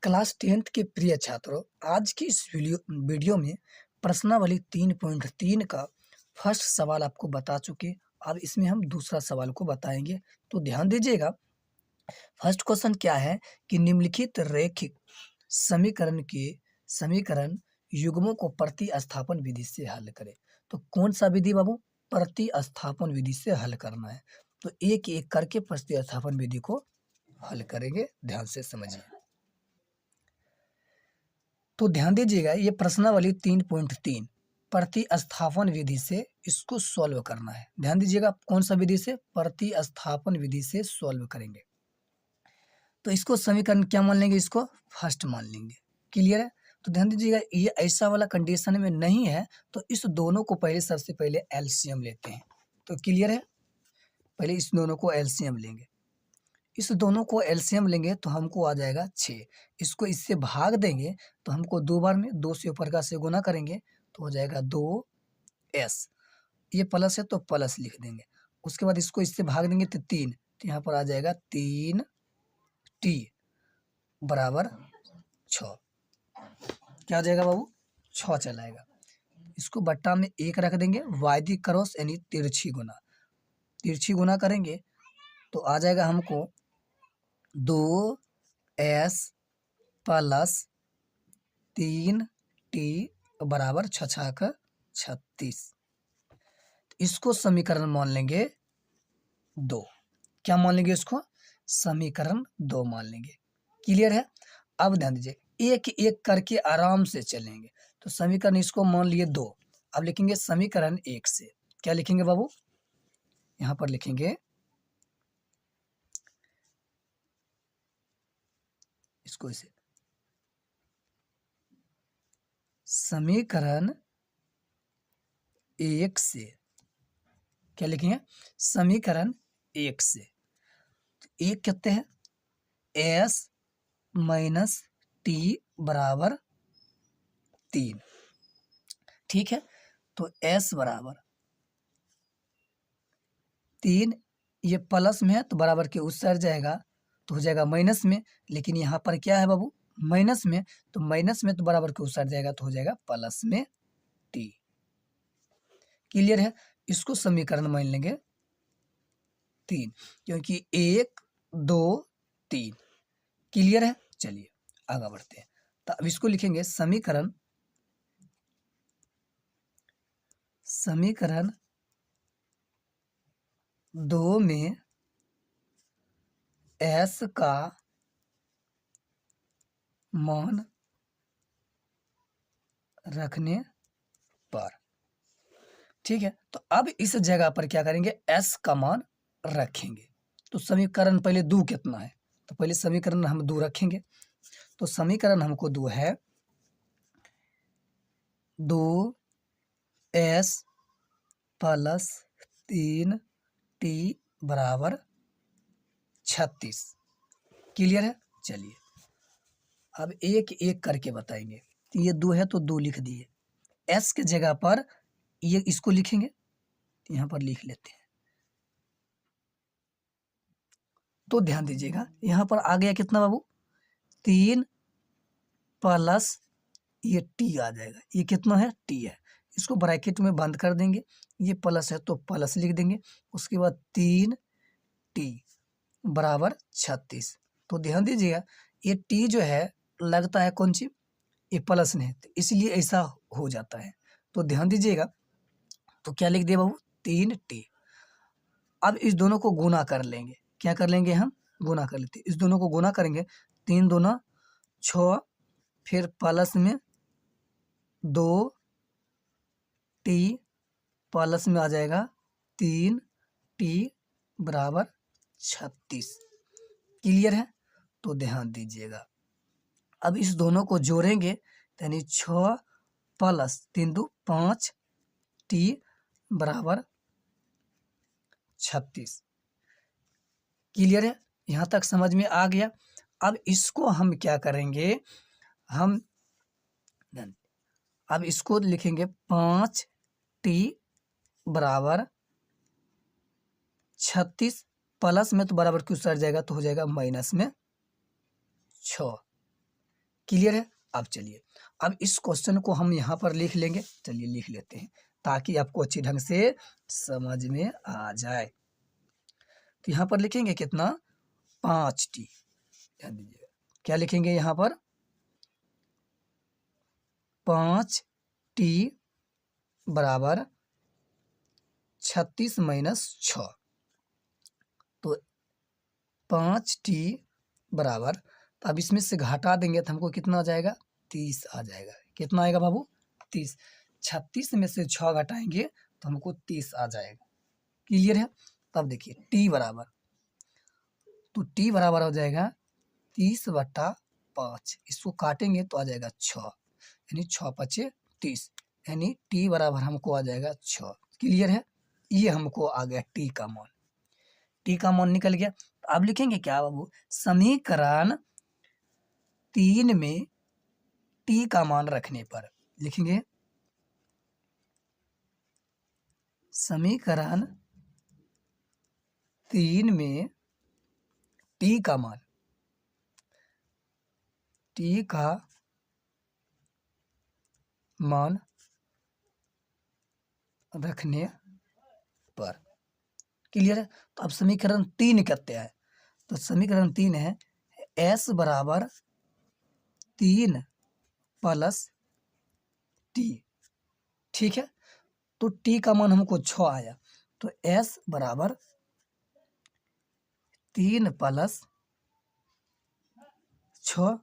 Class 10th के प्रिय छात्रों, आज की इस वीडियो में प्रश्नावली 3.3 का फर्स्ट सवाल आपको बता चुके। अब इसमें हम दूसरा सवाल को बताएंगे, तो ध्यान दीजिएगा। फर्स्ट क्वेश्चन क्या है कि निम्नलिखित रैखिक समीकरण के समीकरण युग्मों को प्रतिस्थापन विधि से हल करें। तो कौन सा विधि बाबू? प्रतिस्थापन विधि से हल करना है। तो एक एक करके प्रतिस्थापन विधि को हल करेंगे, ध्यान से समझिए। तो ध्यान दीजिएगा, ये प्रश्नावली 3.3 प्रतिस्थापन विधि से इसको सॉल्व करना है। ध्यान दीजिएगा, कौन सा विधि से? प्रतिस्थापन विधि से सॉल्व करेंगे। तो इसको समीकरण क्या मान लेंगे? इसको फर्स्ट मान लेंगे। क्लियर है? तो ध्यान दीजिएगा, ये ऐसा वाला कंडीशन में नहीं है, तो इस दोनों को पहले सबसे पहले एलसीएम लेते हैं। तो क्लियर है, पहले इस दोनों को एलसीएम लेंगे। इस दोनों को एलसीएम लेंगे तो हमको आ जाएगा 6। इसको इससे भाग देंगे तो हमको 2 बार में 2 से ऊपर का से गुना करेंगे तो हो जाएगा 2s। ये प्लस है तो प्लस लिख देंगे। उसके बाद इसको इससे भाग देंगे तो 3, तो यहाँ पर आ जाएगा 3t बराबर 6। क्या आ जाएगा बाबू? 6 चलाएगा। इसको बट्टा में 1 रख देंगे, वायदी क्रॉस यानी तिरछी गुना करेंगे तो आ जाएगा हमको 2s प्लस 3t बराबर 6 36। इसको समीकरण मान लेंगे 2। क्या मान लेंगे इसको? समीकरण 2 मान लेंगे। क्लियर है? अब ध्यान दीजिए, एक एक करके आराम से चलेंगे। तो समीकरण इसको मान लिए 2। अब लिखेंगे समीकरण 1 से। क्या लिखेंगे बाबू? यहाँ पर लिखेंगे इसको इसे समीकरण 1 से। क्या लिखेंगे? समीकरण 1 से। एक कहते हैं s माइनस टी बराबर 3। ठीक है, तो s बराबर 3, ये प्लस में है तो बराबर के उस साइड जाएगा तो हो जाएगा माइनस में। लेकिन यहाँ पर क्या है बाबू? माइनस में, तो माइनस में तो बराबर के उस साइड जाएगा तो हो जाएगा प्लस में t। क्लियर है? इसको समीकरण मान लेंगे 3, क्योंकि 1 2 3। क्लियर है? चलिए आगे बढ़ते हैं। तो अब इसको लिखेंगे समीकरण 2 में s का मान रखने पर। ठीक है, तो अब इस जगह पर क्या करेंगे? s का मान रखेंगे। तो समीकरण पहले 2 कितना है? तो पहले समीकरण हम 2 रखेंगे। तो समीकरण हमको 2 है 2s प्लस 3t बराबर 36। क्लियर है? चलिए अब एक एक करके बताएंगे। ये 2 है तो 2 लिख दिए। s के जगह पर ये इसको लिखेंगे, यहाँ पर लिख लेते हैं। तो ध्यान दीजिएगा, यहाँ पर आ गया कितना बाबू? 3 प्लस ये t आ जाएगा। ये कितना है? t है। इसको ब्रैकेट में बंद कर देंगे। ये प्लस है तो प्लस लिख देंगे। उसके बाद 3t बराबर 36। तो ध्यान दीजिएगा, ये t जो है लगता है कौन सी? ये प्लस में है, तो इसलिए ऐसा हो जाता है। तो ध्यान दीजिएगा, तो क्या लिख दिया बाबू? 3t। अब इस दोनों को गुना कर लेंगे। क्या कर लेंगे? हम गुना कर लेते हैं। इस दोनों को गुना करेंगे, 3 दूना 6, फिर प्लस में 2t प्लस में आ जाएगा 3t बराबर 36। क्लियर है? तो ध्यान दीजिएगा, अब इस दोनों को जोड़ेंगे यानी 6 प्लस 3 2 5t बराबर 36। क्लियर है? यहाँ तक समझ में आ गया। अब इसको हम क्या करेंगे? अब इसको लिखेंगे 5t बराबर 36। प्लस में तो बराबर क्यों सर जाएगा तो हो जाएगा माइनस में 6। क्लियर है। अब चलिए, अब इस क्वेश्चन को हम यहाँ पर लिख लेंगे। चलिए लिख लेते हैं ताकि आपको अच्छी ढंग से समझ में आ जाए। तो यहाँ पर लिखेंगे कितना, 5t। ध्यान दीजिएगा, क्या लिखेंगे यहाँ पर, 5t बराबर 36 माइनस 6। तो 5t बराबर, तो अब इसमें से घटा देंगे तो हमको कितना आ जाएगा, 30 आ जाएगा। कितना आएगा बाबू, 30। 36 में से 6 घटाएंगे तो हमको 30 आ जाएगा। क्लियर है। तब देखिए t बराबर, तो t बराबर हो जाएगा 30/5। इसको काटेंगे तो आ जाएगा 6, यानी 6 पचे 30, यानी t बराबर हमको आ जाएगा 6। क्लियर है। ये हमको आ गया t का मान। t का मान निकल गया। तो अब लिखेंगे क्या बाबू, समीकरण 3 में t का मान रखने पर लिखेंगे, समीकरण 3 में t का मान, t का मान रखने पर। क्लियर है। तो अब समीकरण 3 करते हैं। तो समीकरण 3 है s बराबर 3 प्लस t। ठीक है। तो t का मान हमको 6 आया, तो s बराबर 3 प्लस 6।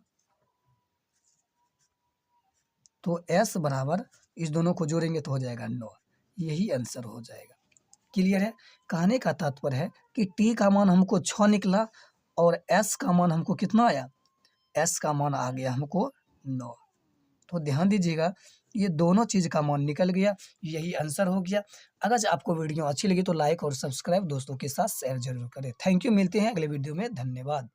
तो s बराबर, इस दोनों को जोड़ेंगे तो हो जाएगा 9। यही आंसर हो जाएगा। क्लियर है। कहने का तात्पर्य है कि t का मान हमको 6 निकला और s का मान हमको कितना आया, s का मान आ गया हमको 9। तो ध्यान दीजिएगा, ये दोनों चीज़ का मान निकल गया, यही आंसर हो गया। अगर आपको वीडियो अच्छी लगी तो लाइक और सब्सक्राइब दोस्तों के साथ शेयर जरूर करें। Thank you. मिलते हैं अगले वीडियो में। धन्यवाद।